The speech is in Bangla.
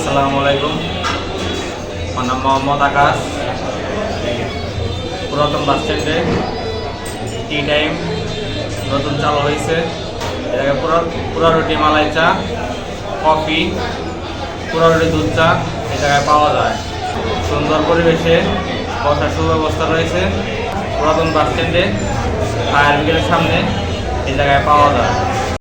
আসসালামু আলাইকুম। আমার নাম মোহাম্মদ আকাশ। পুরাতন বাস স্ট্যান্ডে টি টাইম নতুন চালু হয়েছে। এর আগে পুরা রুটি মালাই চা, কফি, পুরা রুটি দুধ চা এই জায়গায় পাওয়া যায়। সুন্দর পরিবেশে বসার সুব্যবস্থা রয়েছে। পুরাতন বাস স্ট্যান্ডে ফায়ার ব্রিগেডের সামনে এই জায়গায় পাওয়া যায়।